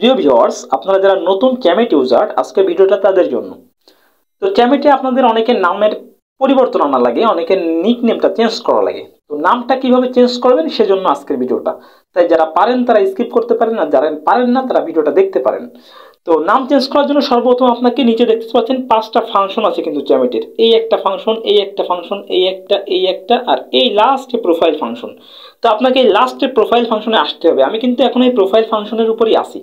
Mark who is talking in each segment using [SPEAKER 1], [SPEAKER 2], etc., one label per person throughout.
[SPEAKER 1] প্রিয় ভিউয়ার্স, আপনারা যারা নতুন ক্যামেট ইউজার, আজকে ভিডিওটা তাদের জন্য। তো ক্যামেটে আপনাদের অনেকের নামের পরিবর্তন আনা লাগে, অনেকের নিক নেমটা চেঞ্জ করা লাগে। তো নামটা কিভাবে চেঞ্জ করবেন সেজন্য আজকের ভিডিওটা। তাই যারা পারেন তারা স্কিপ করতে পারেন, আর যারা পারেন না তারা ভিডিওটা দেখতে পারেন। তো নাম চেঞ্জ করার জন্য সর্বপ্রথম আপনাকে নিচে দেখতে পাচ্ছেন 5টা ফাংশন আছে কিন্তু ক্যামেটের। এই একটা ফাংশন, এই একটা ফাংশন, এই একটা আর এই লাস্টে প্রোফাইল ফাংশন। তো আপনাকে এই লাস্টে প্রোফাইল ফাংশনে আসতে হবে। আমি কিন্তু এখন এই প্রোফাইল ফাংশনের উপরই আসি।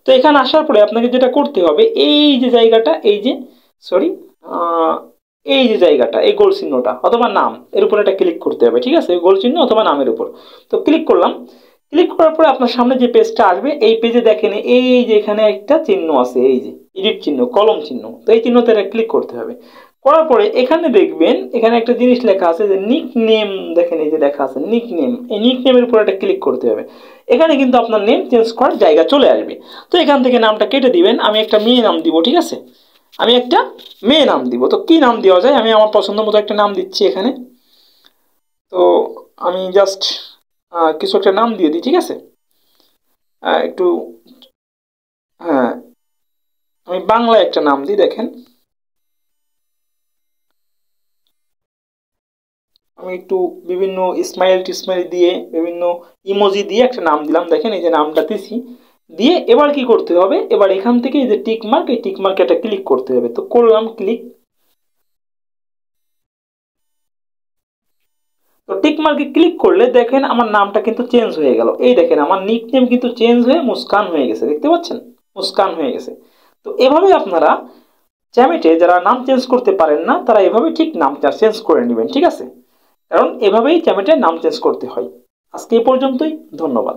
[SPEAKER 1] তো এখানে আসার পরে আপনাকে যেটা করতে হবে, এই যে জায়গাটা, এই যে সরি এই যে জায়গাটা, এই গোল চিহ্নটা অথবা নাম, এর উপর একটা ক্লিক করতে হবে। ঠিক আছে, গোল চিহ্ন অথবা নামের উপর। তো ক্লিক করলাম। ক্লিক করার পরে আপনার সামনে যে পেজটা আসবে, এই পেজে দেখেন এই যে এখানে একটা চিহ্ন আছে, এই যে এডিট চিহ্ন, কলম চিহ্ন। তো এই চিহ্নতে ক্লিক করতে হবে। করার পরে এখানে দেখবেন এখানে একটা জিনিস লেখা আছে যে নিক নেম। দেখেন এই যে লেখা আছে নিক নেম, এই নিক নেমের উপর একটা ক্লিক করতে হবে। এখানে কিন্তু আপনার নেম চেঞ্জ করার জায়গা চলে আসবে। তো এখান থেকে নামটা কেটে দিবেন। আমি একটা মেয়ে নাম দিব। ঠিক আছে, আমি একটা মেয়ে নাম দিব। তো কি নাম দেওয়া যায়, আমি আমার পছন্দ মতো একটা নাম দিচ্ছি এখানে। তো আমি জাস্ট কিছু একটা নাম দিয়ে দিই। ঠিক আছে, একটু, হ্যাঁ, আমি বাংলায় একটা নাম দিই। দেখেন আমি একটু বিভিন্ন স্মাইল টিসমাইল দিয়ে, বিভিন্ন ইমোজি দিয়ে একটা নাম দিলাম। দেখেন এই যে নামটা দিছি দিয়ে, এবার কি করতে হবে, এবার এখান থেকে এই যে টিক মার্ক, এই টিক মার্কে একটা ক্লিক করতে হবে। তো করলাম ক্লিক। তো টিক মার্কে ক্লিক করলে দেখেন আমার নামটা কিন্তু চেঞ্জ হয়ে গেল। এই দেখেন আমার নিক নেম কিন্তু চেঞ্জ হয়ে মুস্কান হয়ে গেছে, দেখতে পাচ্ছেন, মুস্কান হয়ে গেছে। তো এভাবে আপনারা চ্যামেটে যারা নাম চেঞ্জ করতে পারেন না, তারা এভাবে ঠিক নামটা চেঞ্জ করে নেবেন। ঠিক আছে, কারণ এভাবেই চ্যামেটে নাম চেঞ্জ করতে হয়। আজকে এই পর্যন্তই, ধন্যবাদ।